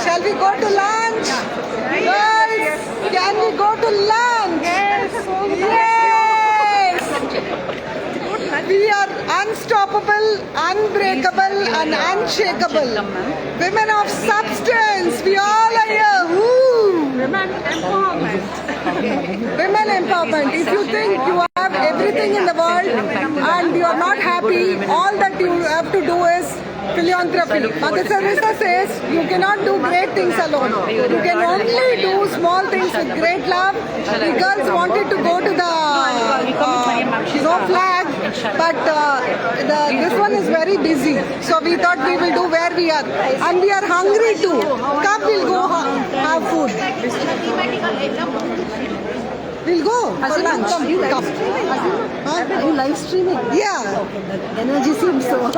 Shall we go to lunch? Girls, can we go to lunch? Yes. We are unstoppable, unbreakable, and unshakable. Women of substance. We all are here. Woo. Women empowerment. Women empowerment. If you think you have everything in the world and you are not happy, all that you have to do is philanthropy. Mother Teresa says you cannot do great things alone. You can only do small things with great love. The girls wanted to go to the no flag, but this one is very busy. So we thought we will do where we are. And we are hungry too. Come, we'll go have food. We'll go for lunch. Come. Are you live streaming? Yeah. Energy seems so.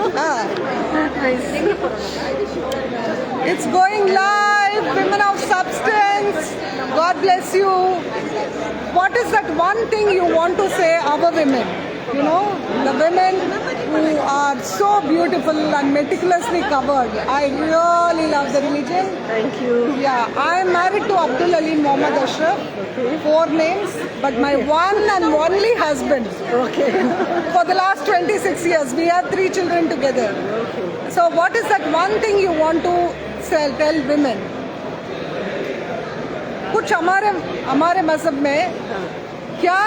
It's going live. Women of substance. God bless you. What is that one thing you want to say our women? You know, the women who are so beautiful and meticulously covered. I really love the religion. Thank you. Yeah, I am married to Abdul Ali Muhammad Ashraf. 4 names, but my one and only husband. Okay. For the last 26 years, we have 3 children together. Okay. So what is that one thing you want to tell women? कुछ हमारे मज़हब में क्या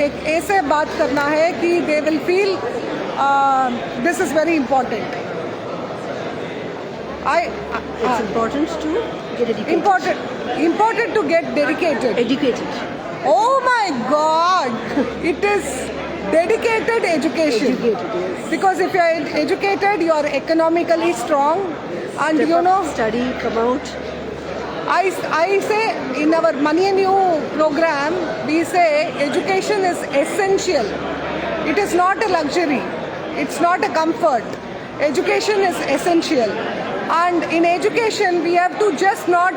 एक ऐसे बात करना है कि they will feel this is very important. It's important to get educated. Important to get dedicated. Educated. Oh my God! It is dedicated education. Educated, yes. Because if you are educated, you are economically strong, and Step you up, know. study, come out. I say in our Money and You program, we say education is essential. It is not a luxury. It's not a comfort. Education is essential. And in education, we have to just not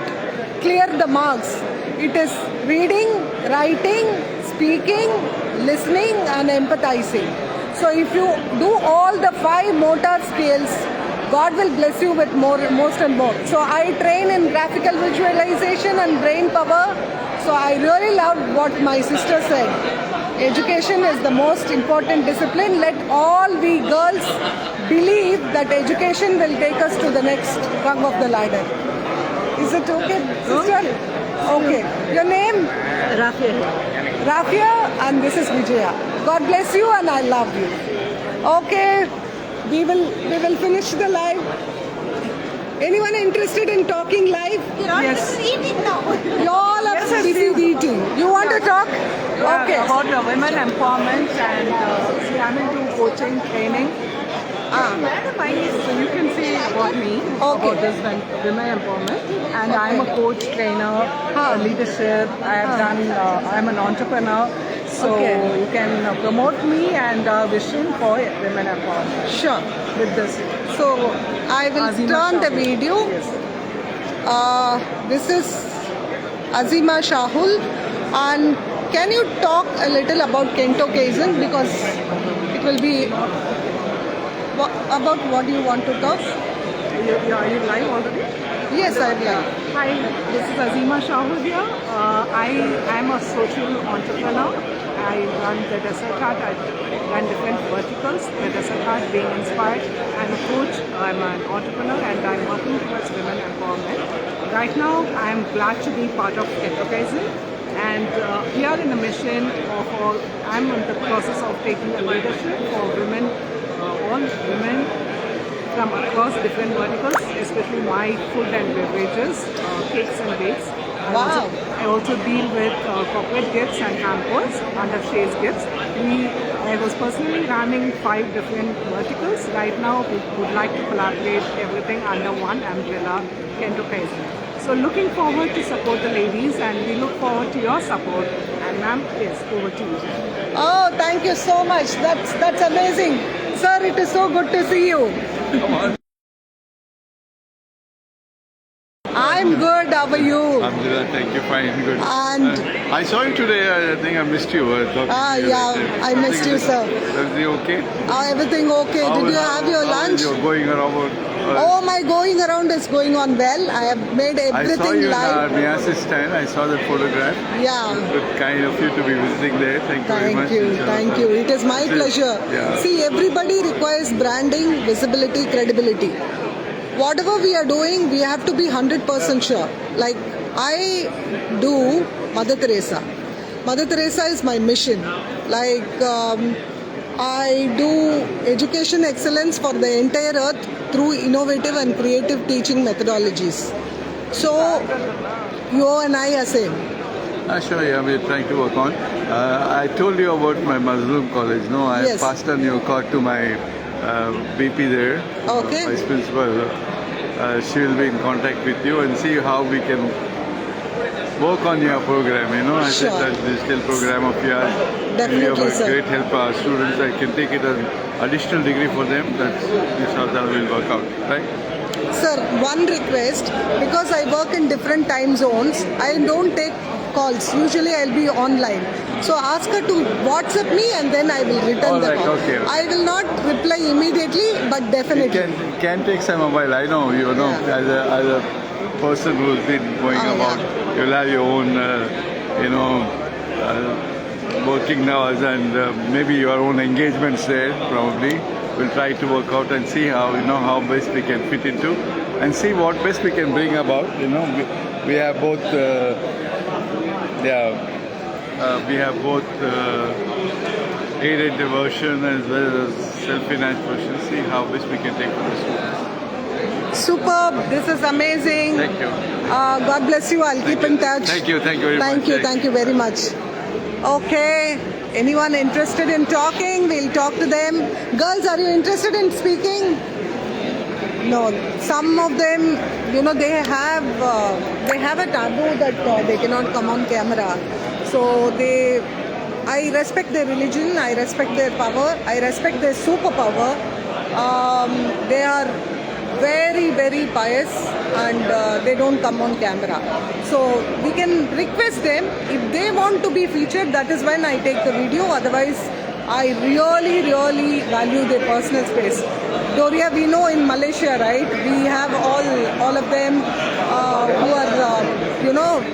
clear the marks. It is reading, writing, speaking, listening, and empathizing. So if you do all the 5 motor skills, God will bless you with most and more. So I train in graphical visualization and brain power. So I really love what my sister said. Education is the most important discipline. Let all we girls believe that education will take us to the next rung of the ladder. Is it okay, sister? Okay. Your name? Rafia. Rafia, and this is Vijaya. God bless you, and I love you. Okay. We will finish the live. Anyone interested in talking live? Yes. You all are busy eating. You want to talk? Okay. About women empowerment and see, I'm into coaching, training. So you can see about me, about this women empowerment. And I'm a coach, trainer, leadership. I have done, I'm an entrepreneur. So you can promote me and vision for women empowerment. Sure. With this. So I will Azima turn the Shahul. video. Yes. This is Azima Shahul. And can you talk a little about Kento Kaizen? Because it will be about what you want to talk. Are you live already? Yes, I will. Hi, this is Azima Shahul here. I am a social entrepreneur. I run the Desert Heart. I run different verticals. The Desert Heart being inspired. I'm a coach. I'm an entrepreneur, and I'm working towards women empowerment. Right now, I'm glad to be part of Kento Kaizen. And we are in a mission of I'm in the process of taking a leadership for women, all women from across different verticals, especially my food and beverages, cakes and bakes. Wow. I also deal with corporate gifts and hampers under Shay's Gifts. I was personally running 5 different verticals. Right now, we would like to collaborate everything under one umbrella, Kento Kaizen. So looking forward to support the ladies, and we look forward to your support. And ma'am, yes, over to you. Oh, thank you so much. That's amazing. Sir, it is so good to see you. I I'm good. How are you? Alhamdulillah, thank you, fine, good. And- I saw you today, I think I missed you. I thought Yeah, I missed you, sir. Everything okay? Everything okay? Did you have your lunch? You're going around. Oh, my going around is going on well. I have made I saw everything you in live. Army assistant. I saw that photograph. Yeah. Good, kind of you to be visiting there. Thank you very much. Thank you. It is my pleasure. Yeah. See, everybody requires branding, visibility, credibility. Whatever we are doing, we have to be 100% sure. Like, I do Mother Teresa. Mother Teresa is my mission. Like, I do education excellence for the entire earth through innovative and creative teaching methodologies. So, you and I are same. Sure, yeah, we're trying to work on. I told you about my Mazloom college, no? I Yes. passed on your card to my BP there, Okay. vice principal. She will be in contact with you and see how we can work on your program, you know. I Sure. said that digital program of yours Definitely, will be of a sir. great help for our students. I can take it as additional degree for them. That's how that will work out, right? Sir, one request, because I work in different time zones, I don't take calls. Usually I'll be online. So ask her to WhatsApp me and then I will return All the right, call. okay. I will not reply immediately, but It definitely. can take some while. I know, you know, Yeah. as a person who's been going Oh, about, yeah. you'll have your own, you know, working hours and maybe your own engagements there probably. We'll try to work out and see how, you know, how best we can fit into and see what best we can bring about, you know. We have both, we have both aided version as well as self-financed version. See how best we can take for the students. Superb. This is amazing. Thank you. God bless you. I'll keep in touch. Thank you very much. Thank you very much. Okay. Anyone interested in talking? We'll talk to them. Girls, are you interested in speaking? No. Some of them, you know, they have a taboo that they cannot come on camera. So I respect their religion. I respect their power. I respect their superpower. They are very, very pious and they don't come on camera. So we can request them, if they want to be featured, that is when I take the video. Otherwise, I really, really value their personal space. Doria, we know in Malaysia, right, we have all of them who are,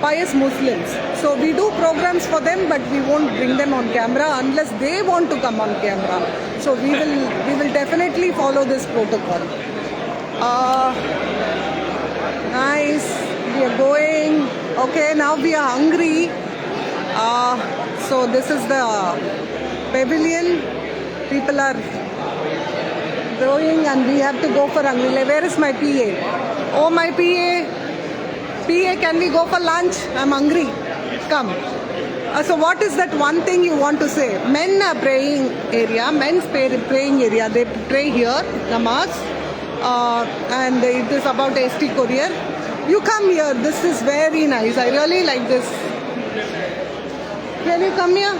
pious Muslims. So we do programs for them, but we won't bring them on camera unless they want to come on camera. So we will definitely follow this protocol. Nice. We are going. Okay, now we are hungry. So this is the pavilion. People are going and we have to go for hungry. Where is my PA? Oh, my PA. PA, can we go for lunch? I'm hungry. Come. So what is that one thing you want to say? Men are praying area, men's praying area. They pray here, namaz. And it is about ST Courier. You come here. This is very nice. I really like this. Can you come here?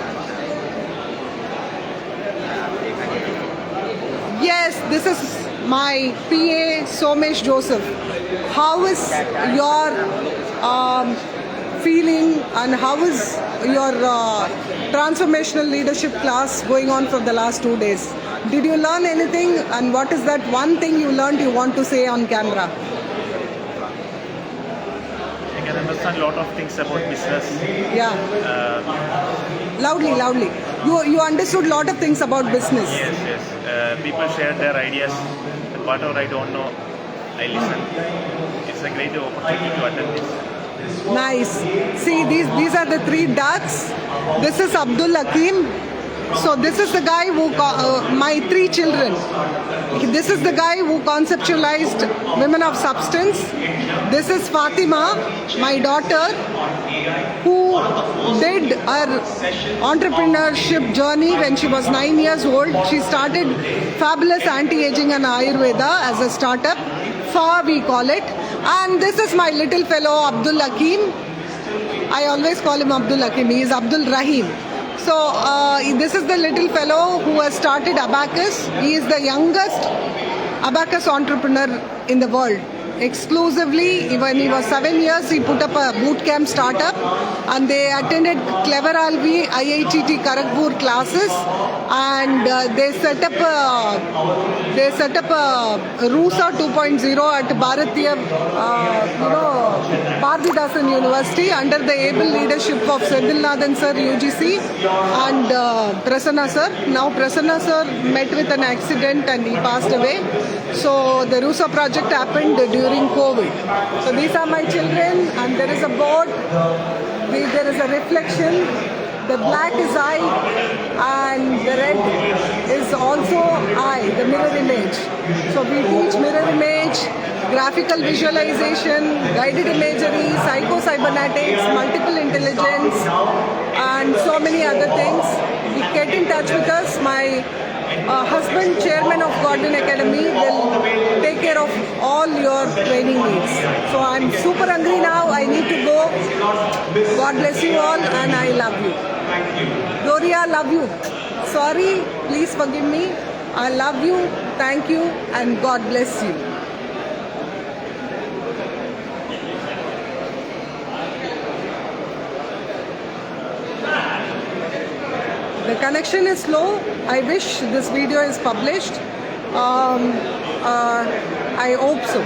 Yes, this is my PA, Somesh Joseph. How is your feeling and how is your transformational leadership class going on for the last 2 days? Did you learn anything and what is that one thing you learned you want to say on camera? I can understand a lot of things about business. Yeah. Loudly. You understood a lot of things about business. Yes. People share their ideas. Whatever I don't know, I listen. It's a great opportunity to attend this. Nice. See, these are the 3 ducks. This is Abdul Hakim. So this is the guy who, my 3 children. This is the guy who conceptualized Women of Substance. This is Fatima, my daughter, who did her entrepreneurship journey when she was 9 years old. She started Fabulous Anti-Aging and Ayurveda as a startup. FA we call it. And this is my little fellow Abdul Hakim. I always call him Abdul Hakim. He is Abdul Rahim. So this is the little fellow who has started Abacus. He is the youngest Abacus entrepreneur in the world. exclusively. When he was 7 years, he put up a boot camp startup, and they attended Clever Alvi IITT Kharagpur classes, and they set up a RUSA 2.0 at Bharatiya, Bharatidasan University under the able leadership of Senthilnathan sir, UGC, and Prasanna sir. Now Prasanna sir met with an accident and he passed away. So the RUSA project happened during COVID. So these are my children, and there is a board, there is a reflection. The black is I, and the red is also I, the mirror image. So we teach mirror image, graphical visualization, guided imagery, psycho-cybernetics, multiple intelligence, and so many other things. Get in touch with us. My husband, chairman of Gordon Academy, will take care of all your training needs. So I'm super hungry now. I need to go. God bless you all, and I love you. Gloria, love you. Sorry, please forgive me. I love you. Thank you, and God bless you. The connection is slow. I wish this video is published. I hope so.